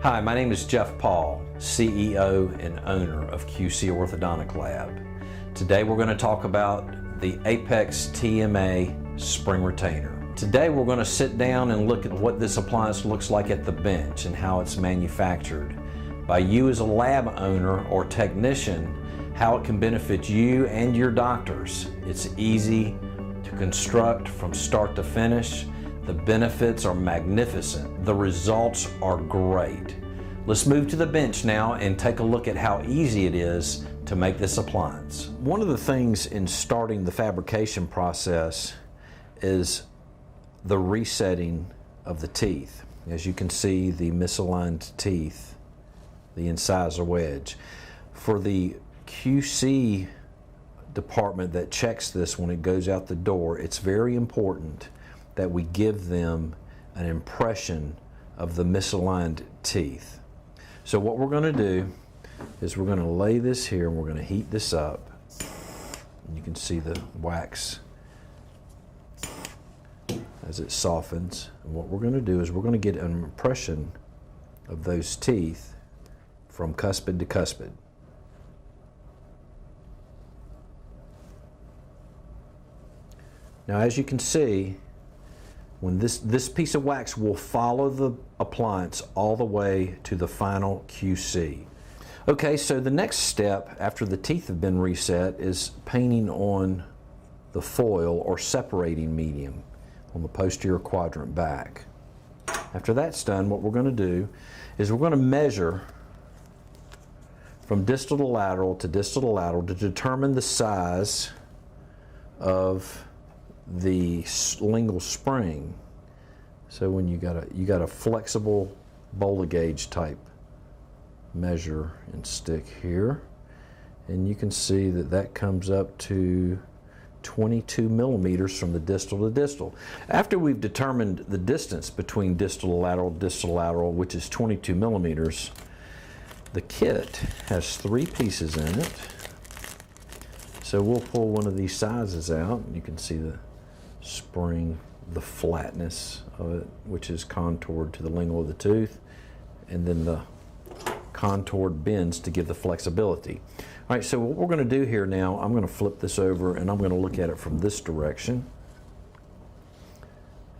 Hi, my name is Jeff Paul, CEO and owner of QC Orthodontic Lab. Today we're going to talk about the Apex TMA spring retainer. Today we're going to sit down and look at what this appliance looks like at the bench and how it's manufactured. By you as a lab owner or technician, how it can benefit you and your doctors. It's easy to construct from start to finish. The benefits are magnificent. The results are great. Let's move to the bench now and take a look at how easy it is to make this appliance. One of the things in starting the fabrication process is the resetting of the teeth. As you can see, the misaligned teeth, the incisor wedge. For the QC department that checks this when it goes out the door, it's very important that we give them an impression of the misaligned teeth. So what we're going to do is we're going to lay this here and we're going to heat this up. And you can see the wax as it softens. And what we're going to do is we're going to get an impression of those teeth from cuspid to cuspid. Now, as you can see, when this piece of wax will follow the appliance all the way to the final QC. Okay, so the next step after the teeth have been reset is painting on the foil or separating medium on the posterior quadrant back. After that's done, what we're going to do is we're going to measure from distal to lateral to distal to lateral to determine the size of the lingual spring. So when you got a flexible bowler gauge type measure and stick here, and you can see that comes up to 22 millimeters from the distal to distal. After we've determined the distance between distal to lateral, which is 22 millimeters, the kit has 3 pieces in it. So we'll pull one of these sizes out, and you can see the spring, the flatness of it, which is contoured to the lingual of the tooth, and then the contoured bends to give the flexibility. All right, so what we're going to do here now, I'm going to flip this over and I'm going to look at it from this direction.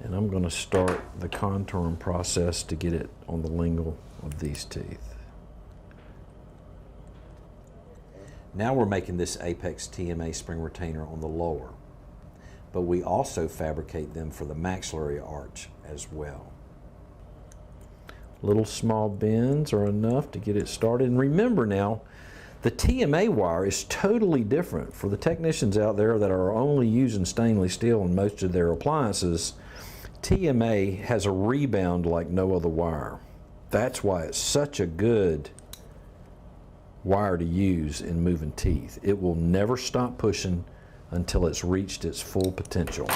And I'm going to start the contouring process to get it on the lingual of these teeth. Now we're making this Apex TMA spring retainer on the lower, but we also fabricate them for the maxillary arch as well. Little small bends are enough to get it started. And remember now, the TMA wire is totally different. For the technicians out there that are only using stainless steel in most of their appliances, TMA has a rebound like no other wire. That's why it's such a good wire to use in moving teeth. It will never stop pushing until it's reached its full potential.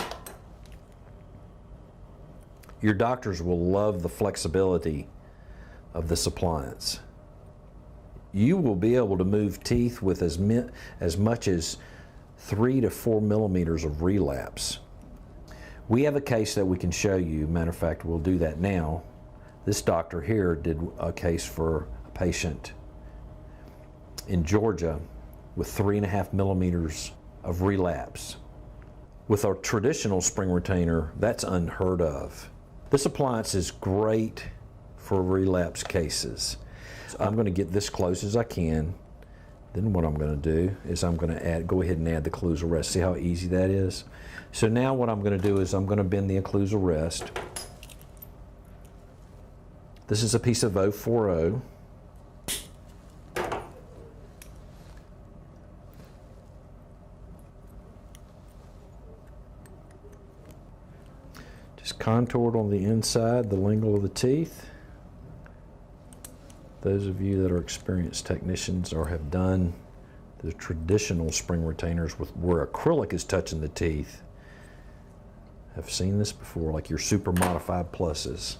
Your doctors will love the flexibility of this appliance. You will be able to move teeth with as much as 3 to 4 millimeters of relapse. We have a case that we can show you. Matter of fact, we'll do that now. This doctor here did a case for a patient in Georgia with 3.5 millimeters of relapse. With our traditional spring retainer, that's unheard of. This appliance is great for relapse cases. So I'm going to get this close as I can. Then what I'm going to do is I'm going to go ahead and add the occlusal rest. See how easy that is? So now what I'm going to do is I'm going to bend the occlusal rest. This is a piece of 040. Just contoured on the inside, the lingual of the teeth. Those of you that are experienced technicians or have done the traditional spring retainers where acrylic is touching the teeth have seen this before, like your super modified pluses.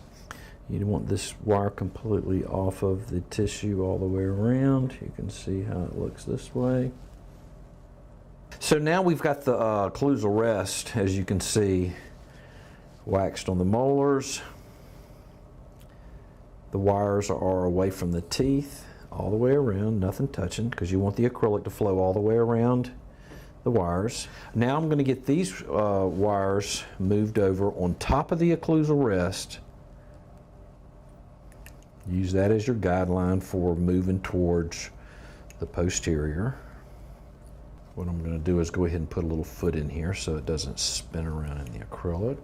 You want this wire completely off of the tissue all the way around. You can see how it looks this way. So now we've got the occlusal rest, as you can see, waxed on the molars. The wires are away from the teeth, all the way around, nothing touching, because you want the acrylic to flow all the way around the wires. Now I'm going to get these wires moved over on top of the occlusal rest. Use that as your guideline for moving towards the posterior. What I'm going to do is go ahead and put a little foot in here so it doesn't spin around in the acrylic.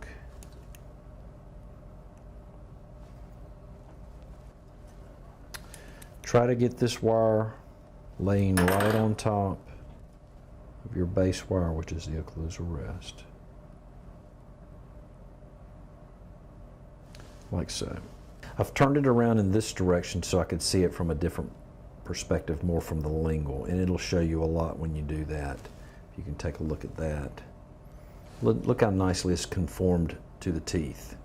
Try to get this wire laying right on top of your base wire, which is the occlusal rest. Like so. I've turned it around in this direction so I could see it from a different perspective, more from the lingual, and it'll show you a lot when you do that. You can take a look at that. Look how nicely it's conformed to the teeth.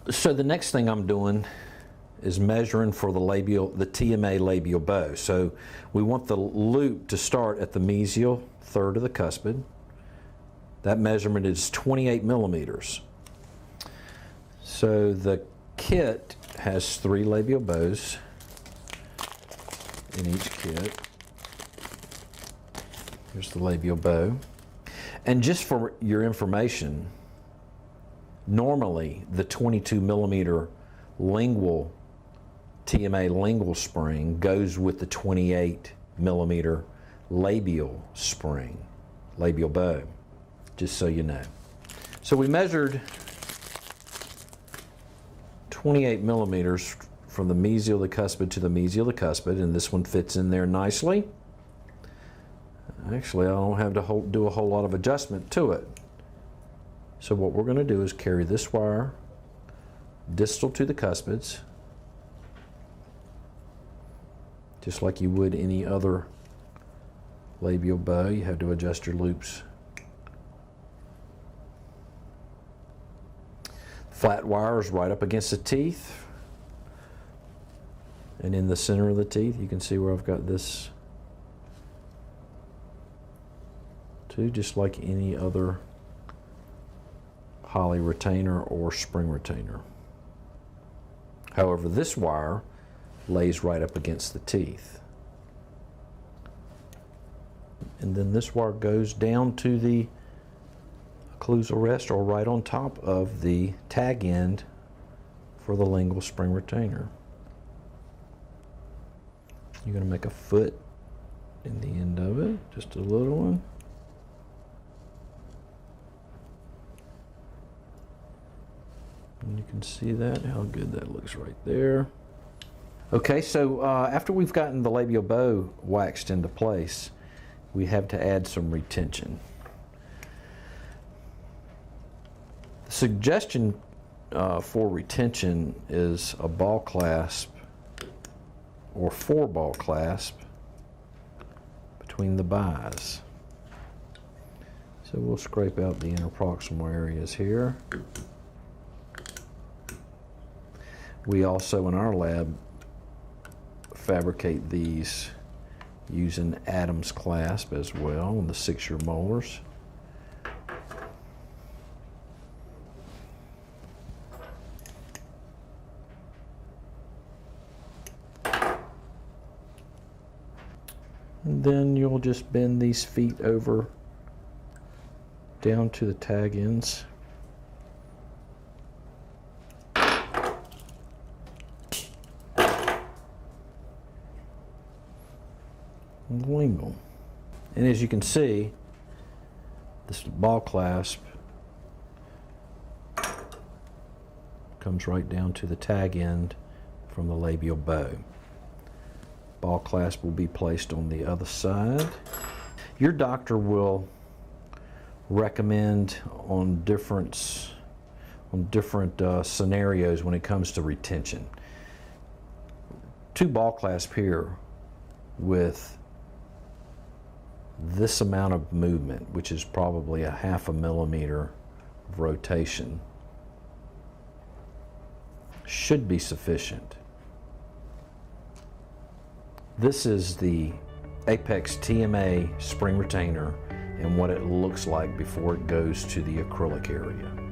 So the next thing I'm doing is measuring for the TMA labial bow. So we want the loop to start at the mesial third of the cuspid. That measurement is 28 millimeters. So the kit has 3 labial bows in each kit. Here's the labial bow. And just for your information, normally the 22 millimeter lingual TMA lingual spring goes with the 28 millimeter labial spring, labial bow, just so you know. So we measured 28 millimeters from the mesial of the cuspid to the mesial of the cuspid, and this one fits in there nicely. Actually, I don't have to do a whole lot of adjustment to it. So what we're going to do is carry this wire distal to the cuspids, just like you would any other labial bow. You have to adjust your loops. Flat wire is right up against the teeth, and in the center of the teeth you can see where I've got this too, just like any other holly retainer or spring retainer. However, this wire lays right up against the teeth. And then this wire goes down to the occlusal rest, or right on top of the tag end for the lingual spring retainer. You're going to make a foot in the end of it, just a little one. And you can see that, how good that looks right there. Okay, so after we've gotten the labial bow waxed into place, we have to add some retention. The suggestion for retention is a ball clasp or 4-ball clasp between the buys. So we'll scrape out the interproximal areas here. We also, in our lab, fabricate these using Adams clasp as well on the 6-year molars. And then you'll just bend these feet over down to the tag ends. Lingual. And as you can see, this ball clasp comes right down to the tag end from the labial bow. Ball clasp will be placed on the other side. Your doctor will recommend on different scenarios when it comes to retention. 2 ball clasp here with this amount of movement, which is probably a 1/2 millimeter of rotation, should be sufficient. This is the Apex TMA spring retainer and what it looks like before it goes to the acrylic area.